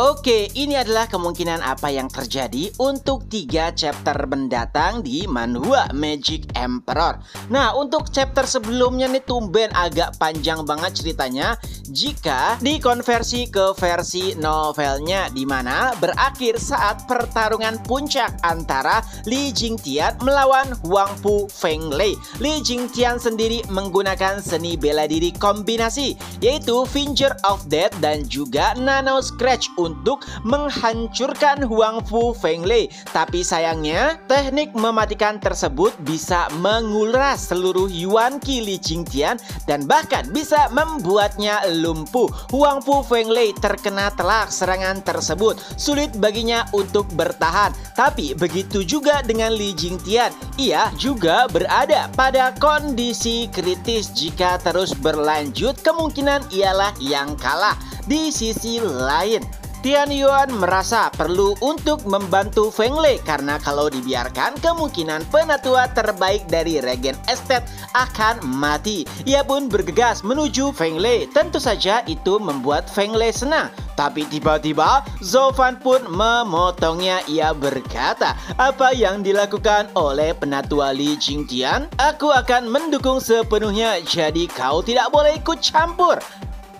Oke, ini adalah kemungkinan apa yang terjadi untuk 3 chapter mendatang di manhwa Magic Emperor. Nah, untuk chapter sebelumnya nih tumben agak panjang banget ceritanya jika dikonversi ke versi novelnya, di mana berakhir saat pertarungan puncak antara Li Jingtian melawan Huang Pu Fenglei. Li Jingtian sendiri menggunakan seni bela diri kombinasi, yaitu Finger of Death dan juga Nano Scratch untuk menghancurkan Huang Pu Fenglei. Tapi sayangnya, teknik mematikan tersebut bisa menguras seluruh Yuan Qi Li Jingtian dan bahkan bisa membuatnya lumpuh. Huang Pu Fenglei terkena telak serangan tersebut. Sulit baginya untuk bertahan. Tapi begitu juga dengan Li Jingtian. Ia juga berada pada kondisi kritis. Jika terus berlanjut, kemungkinan ialah yang kalah. Di sisi lain, Tian Yuan merasa perlu untuk membantu Fenglei karena kalau dibiarkan kemungkinan penatua terbaik dari Regen Estate akan mati. Ia pun bergegas menuju Fenglei. Tentu saja itu membuat Fenglei senang. Tapi tiba-tiba Zhou Fan pun memotongnya. Ia berkata, "Apa yang dilakukan oleh penatua Li Jingtian? Aku akan mendukung sepenuhnya, jadi kau tidak boleh ikut campur."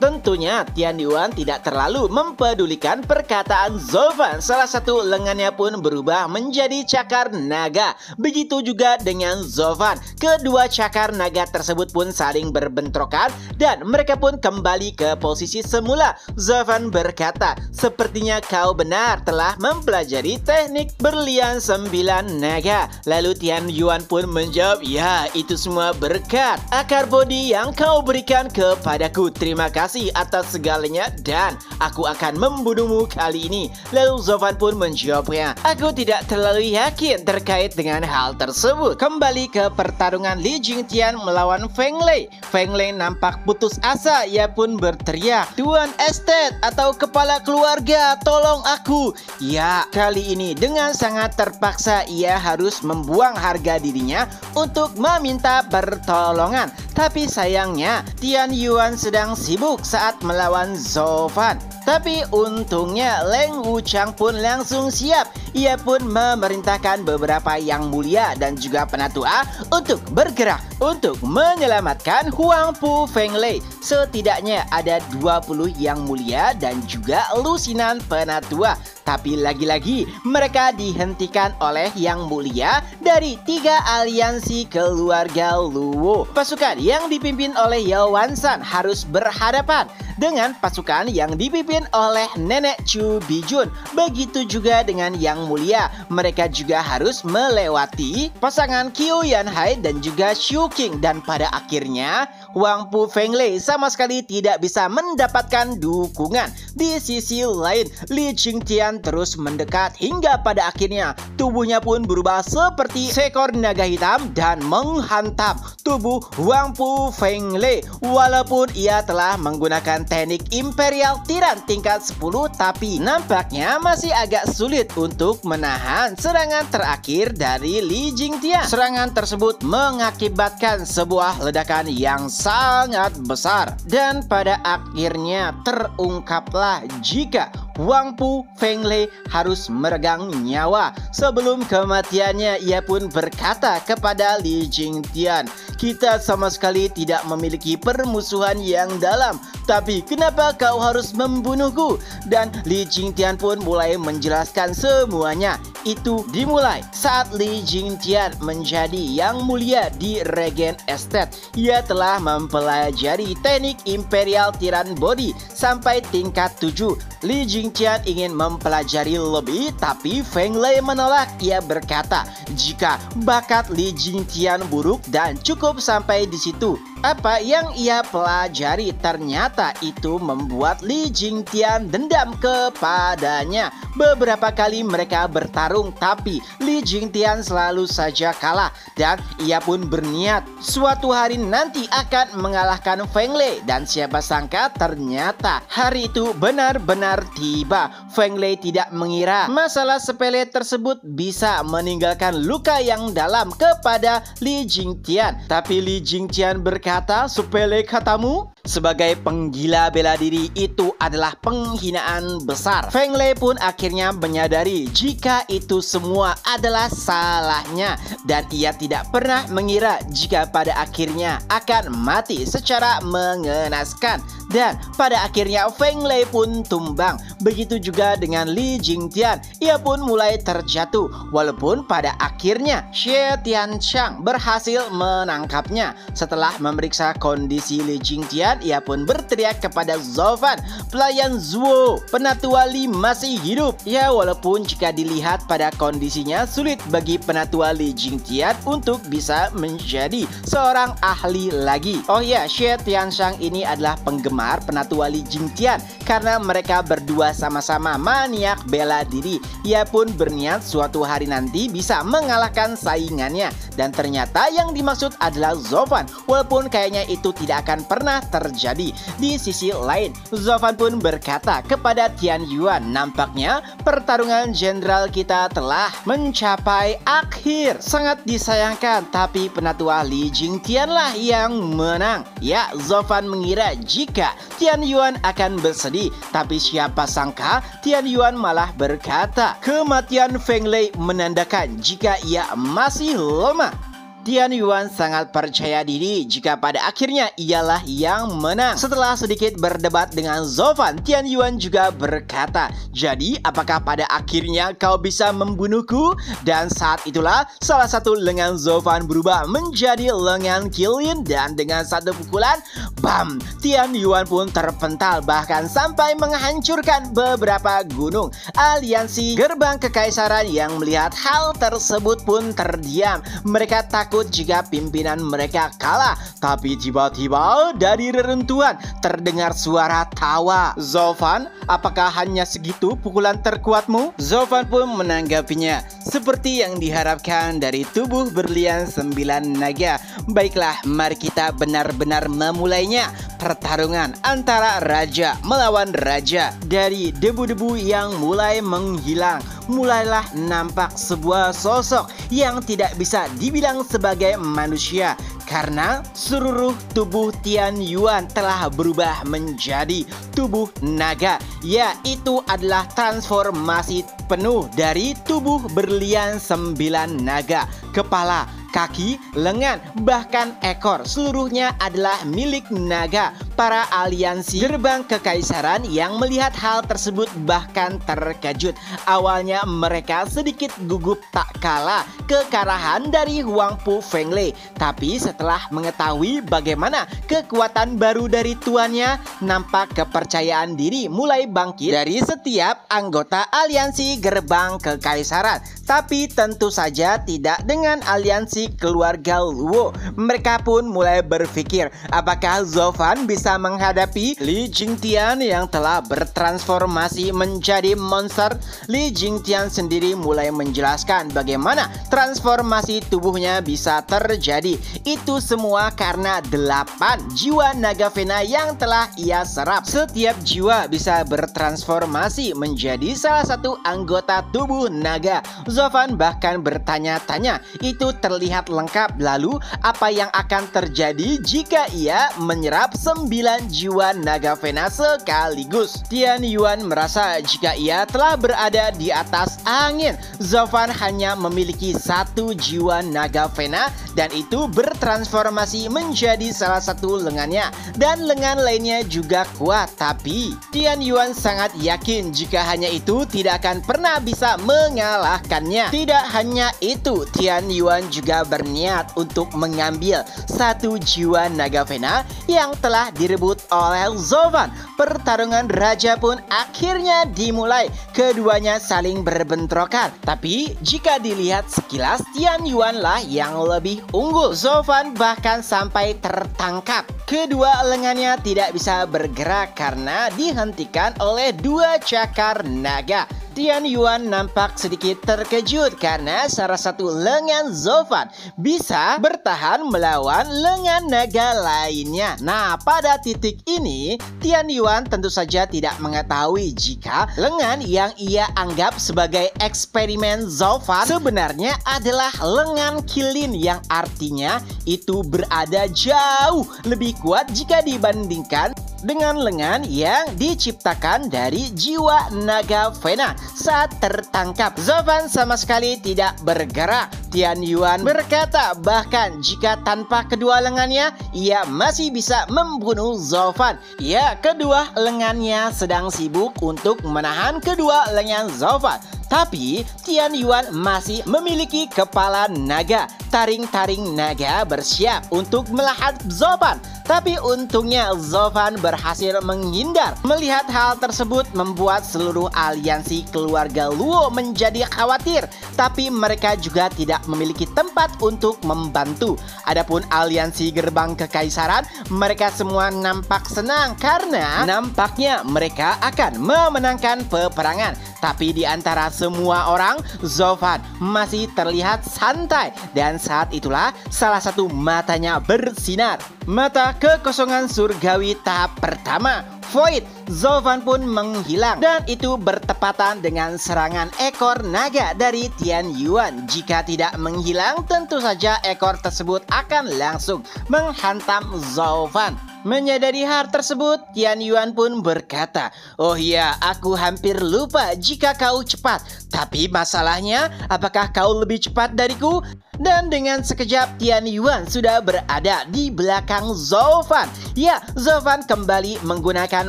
Tentunya Tian Yuan tidak terlalu mempedulikan perkataan Zhou Fan. Salah satu lengannya pun berubah menjadi cakar naga. Begitu juga dengan Zhou Fan. Kedua cakar naga tersebut pun saling berbentrokan dan mereka pun kembali ke posisi semula. Zhou Fan berkata, "Sepertinya kau benar telah mempelajari teknik berlian 9 naga." Lalu Tian Yuan pun menjawab, "Ya, itu semua berkat akar bodi yang kau berikan kepadaku. Terima kasih atas segalanya dan aku akan membunuhmu kali ini." Lalu Zhou Fan pun menjawabnya, "Aku tidak terlalu yakin terkait dengan hal tersebut." Kembali ke pertarungan Li Jingtian melawan Fenglei. Fenglei nampak putus asa. Ia pun berteriak, "Tuan Estate atau kepala keluarga, tolong aku." Ya, kali ini dengan sangat terpaksa ia harus membuang harga dirinya untuk meminta pertolongan. Tapi sayangnya Tian Yuan sedang sibuk saat melawan Zhou Fan. Tapi untungnya Leng Wuchang pun langsung siap. Ia pun memerintahkan beberapa yang mulia dan juga penatua untuk bergerak untuk menyelamatkan Huang Pu Fenglei. Setidaknya ada 20 yang mulia dan juga lusinan penatua. Tapi lagi-lagi mereka dihentikan oleh yang mulia dari 3 aliansi keluarga Luo. Pasukan yang dipimpin oleh Yao Wanshan harus berhadapan dengan pasukan yang dipimpin oleh Nenek Chu Bijun. Begitu juga dengan yang mulia. Mereka juga harus melewati pasangan Qiu Yanhai dan juga Xiu Qing. Dan pada akhirnya Huang Pu Fenglei sama sekali tidak bisa mendapatkan dukungan. Di sisi lain, Li Jingtian terus mendekat hingga pada akhirnya tubuhnya pun berubah seperti seekor naga hitam dan menghantam tubuh Huang Pu Fenglei. Walaupun ia telah menggunakan teknik Imperial Tiran tingkat 10, tapi nampaknya masih agak sulit untuk menahan serangan terakhir dari Li Jingtian. Serangan tersebut mengakibatkan sebuah ledakan yang sangat besar dan pada akhirnya terungkaplah jika Huang Pu Fenglei harus meregang nyawa. Sebelum kematiannya, ia pun berkata kepada Li Jingtian, "Kita sama sekali tidak memiliki permusuhan yang dalam, tapi kenapa kau harus membunuhku?" Dan Li Jingtian pun mulai menjelaskan semuanya. Itu dimulai saat Li Jingtian menjadi yang mulia di Regen Estate. Ia telah mempelajari teknik Imperial Tiran Body sampai tingkat 7. Li Jingtian ingin mempelajari lebih, tapi Fenglei menolak. Ia berkata jika bakat Li Jingtian buruk dan cukup sampai di situ. Apa yang ia pelajari ternyata itu membuat Li Jingtian dendam kepadanya. Beberapa kali mereka bertarung, tapi Li Jingtian selalu saja kalah dan ia pun berniat suatu hari nanti akan mengalahkan Fenglei. Dan siapa sangka ternyata hari itu benar-benar tiba. Fenglei tidak mengira masalah sepele tersebut bisa meninggalkan luka yang dalam kepada Li Jingtian. Tapi Li Jingtian berkata, berkata, sepele katamu? Sebagai penggila bela diri itu adalah penghinaan besar. Feng Lei pun akhirnya menyadari jika itu semua adalah salahnya dan ia tidak pernah mengira jika pada akhirnya akan mati secara mengenaskan. Dan pada akhirnya Feng Lei pun tumbang. Begitu juga dengan Li Jingtian, ia pun mulai terjatuh. Walaupun pada akhirnya Xie Tianxiang berhasil menangkapnya. Setelah memeriksa kondisi Li Jingtian, ia pun berteriak kepada Zhou Fan, "Pelayan Zuo, Penatua Li masih hidup." Ya, walaupun jika dilihat pada kondisinya sulit bagi Penatua Li Jingtian untuk bisa menjadi seorang ahli lagi. Oh ya, Xie Tianxiang ini adalah penggemar Penatua Li Jingtian karena mereka berdua sama-sama maniak bela diri. Ia pun berniat suatu hari nanti bisa mengalahkan saingannya, dan ternyata yang dimaksud adalah Zhou Fan, walaupun kayaknya itu tidak akan pernah terjadi. Di sisi lain, Zhou Fan pun berkata kepada Tian Yuan, "Nampaknya pertarungan jenderal kita telah mencapai akhir. Sangat disayangkan, tapi Penatua Li Jingtian lah yang menang." Ya, Zhou Fan mengira jika Tian Yuan akan bersedih, tapi siapa sangka Tian Yuan malah berkata, "Kematian Feng Lei menandakan jika ia masih lemah." Tian Yuan sangat percaya diri jika pada akhirnya ialah yang menang. Setelah sedikit berdebat dengan Zhou Fan, Tian Yuan juga berkata, "Jadi apakah pada akhirnya kau bisa membunuhku?" Dan saat itulah salah satu lengan Zhou Fan berubah menjadi lengan Qilin, dan dengan satu pukulan, bam, Tian Yuan pun terpental bahkan sampai menghancurkan beberapa gunung. Aliansi Gerbang Kekaisaran yang melihat hal tersebut pun terdiam. Mereka takut jika pimpinan mereka kalah, tapi tiba-tiba dari reruntuhan terdengar suara tawa. "Zhou Fan, apakah hanya segitu pukulan terkuatmu?" Zhou Fan pun menanggapinya, "Seperti yang diharapkan dari tubuh berlian 9 naga. Baiklah, mari kita benar-benar memulainya. Pertarungan antara raja melawan raja." Dari debu-debu yang mulai menghilang, mulailah nampak sebuah sosok yang tidak bisa dibilang sebagai manusia, karena seluruh tubuh Tian Yuan telah berubah menjadi tubuh naga. Ya, itu adalah transformasi penuh dari tubuh berlian 9 naga. Kepala, kaki, lengan, bahkan ekor, seluruhnya adalah milik naga. Para aliansi Gerbang Kekaisaran yang melihat hal tersebut bahkan terkejut. Awalnya mereka sedikit gugup tak kalah kekarahan dari Huang Pu Feng Lei, tapi setelah mengetahui bagaimana kekuatan baru dari tuannya, nampak kepercayaan diri mulai bangkit dari setiap anggota aliansi Gerbang Kekaisaran. Tapi tentu saja tidak dengan aliansi keluarga Luo. Mereka pun mulai berpikir, apakah Zhou Fan bisa menghadapi Li Jingtian yang telah bertransformasi menjadi monster? Li Jingtian sendiri mulai menjelaskan bagaimana transformasi tubuhnya bisa terjadi. Itu semua karena 8 jiwa naga Vena yang telah ia serap. Setiap jiwa bisa bertransformasi menjadi salah satu anggota tubuh naga. Zhou Fan bahkan bertanya-tanya, itu terlihat lengkap. Lalu apa yang akan terjadi jika ia menyerap 9 jiwa naga Vena sekaligus? Tian Yuan merasa jika ia telah berada di atas angin. Zhou Fan hanya memiliki 1 jiwa naga Vena, dan itu bertransformasi menjadi salah satu lengannya, dan lengan lainnya juga kuat. Tapi Tian Yuan sangat yakin jika hanya itu tidak akan pernah bisa mengalahkannya. Tidak hanya itu, Tian Yuan juga berniat untuk mengambil 1 jiwa naga Vena yang telah direbut oleh Zhou Fan. Pertarungan raja pun akhirnya dimulai. Keduanya saling berbentrokan, tapi jika dilihat sekilas, Tian Yuan lah yang lebih unggul. Zhou Fan bahkan sampai tertangkap. Kedua lengannya tidak bisa bergerak karena dihentikan oleh 2 cakar naga. Tian Yuan nampak sedikit terkejut karena salah satu lengan Zovan bisa bertahan melawan lengan naga lainnya. Nah, pada titik ini, Tian Yuan tentu saja tidak mengetahui jika lengan yang ia anggap sebagai eksperimen Zovan sebenarnya adalah lengan Qilin, yang artinya itu berada jauh lebih kuat jika dibandingkan dengan lengan yang diciptakan dari jiwa naga Vena saat tertangkap. Zovan sama sekali tidak bergerak. Tian Yuan berkata bahkan jika tanpa kedua lengannya, ia masih bisa membunuh Zovan. Ya, kedua lengannya sedang sibuk untuk menahan kedua lengan Zovan. Tapi Tian Yuan masih memiliki kepala naga. Taring-taring naga bersiap untuk melahat Zovan. Tapi untungnya Zovan berhasil menghindar. Melihat hal tersebut membuat seluruh aliansi keluarga Luo menjadi khawatir. Tapi mereka juga tidak memiliki tempat untuk membantu. Adapun aliansi gerbang kekaisaran, mereka semua nampak senang karena nampaknya mereka akan memenangkan peperangan. Tapi di antara semua orang, Zovan masih terlihat santai. Dan saat itulah salah satu matanya bersinar. Mata kekosongan surgawi tahap pertama, Void. Zovan pun menghilang. Dan itu bertepatan dengan serangan ekor naga dari Tian Yuan. Jika tidak menghilang, tentu saja ekor tersebut akan langsung menghantam Zovan. Menyadari hal tersebut, Tian Yuan pun berkata, "Oh iya, aku hampir lupa jika kau cepat. Tapi masalahnya, apakah kau lebih cepat dariku?" Dan dengan sekejap, Tian Yuan sudah berada di belakang Zovan. Ya, Zovan kembali menggunakan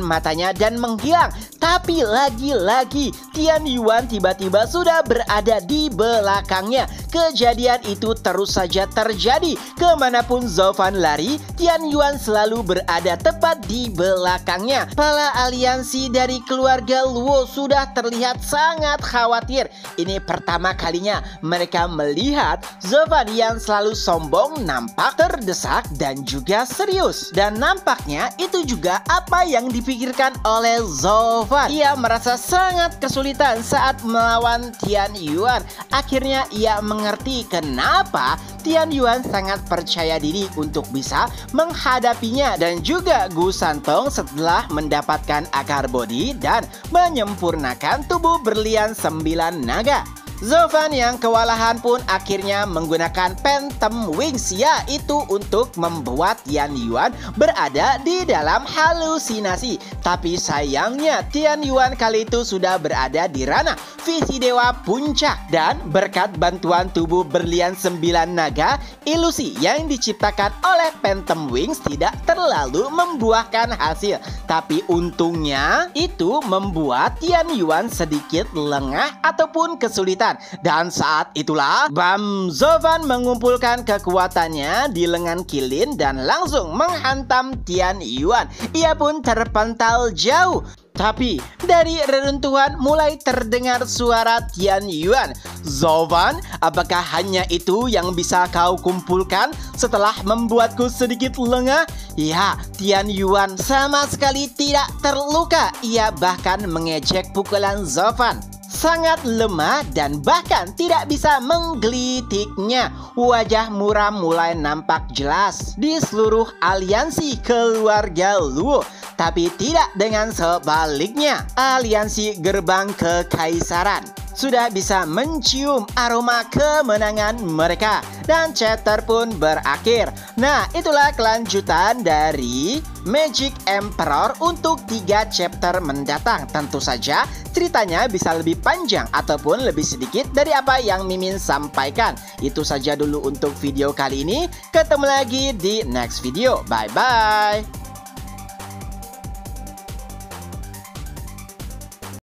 matanya dan menghilang. Tapi lagi-lagi, Tian Yuan tiba-tiba sudah berada di belakangnya. Kejadian itu terus saja terjadi. Kemanapun Zovan lari, Tian Yuan selalu berada tepat di belakangnya. Para aliansi dari keluarga Luo sudah terlihat sangat khawatir. Ini pertama kalinya mereka melihat Zovan yang selalu sombong nampak terdesak dan juga serius. Dan nampaknya itu juga apa yang dipikirkan oleh Zovan. Ia merasa sangat kesulitan saat melawan Tian Yuan. Akhirnya ia mengerti kenapa Tian Yuan sangat percaya diri untuk bisa menghadapinya. Dan juga Gu Santong setelah mendapatkan akar bodi dan menyempurnakan tubuh berlian 9 naga. Zovan yang kewalahan pun akhirnya menggunakan Phantom Wings, yaitu untuk membuat Tian Yuan berada di dalam halusinasi. Tapi sayangnya Tian Yuan kali itu sudah berada di ranah visi dewa puncak. Dan berkat bantuan tubuh berlian 9 naga, ilusi yang diciptakan oleh Phantom Wings tidak terlalu membuahkan hasil. Tapi untungnya itu membuat Tian Yuan sedikit lengah ataupun kesulitan. Dan saat itulah Bam Zovan mengumpulkan kekuatannya di lengan Qilin dan langsung menghantam Tian Yuan. Ia pun terpental jauh. Tapi dari reruntuhan mulai terdengar suara Tian Yuan. "Zovan, apakah hanya itu yang bisa kau kumpulkan setelah membuatku sedikit lengah?" Ya, Tian Yuan sama sekali tidak terluka. Ia bahkan mengejek pukulan Zovan. Sangat lemah dan bahkan tidak bisa menggelitiknya. Wajah muram mulai nampak jelas di seluruh aliansi keluarga Luo. Tapi tidak dengan sebaliknya. Aliansi gerbang kekaisaran sudah bisa mencium aroma kemenangan mereka. Dan chapter pun berakhir. Nah, itulah kelanjutan dari Magic Emperor untuk 3 chapter mendatang. Tentu saja ceritanya bisa lebih panjang ataupun lebih sedikit dari apa yang Mimin sampaikan. Itu saja dulu untuk video kali ini. Ketemu lagi di next video. Bye-bye.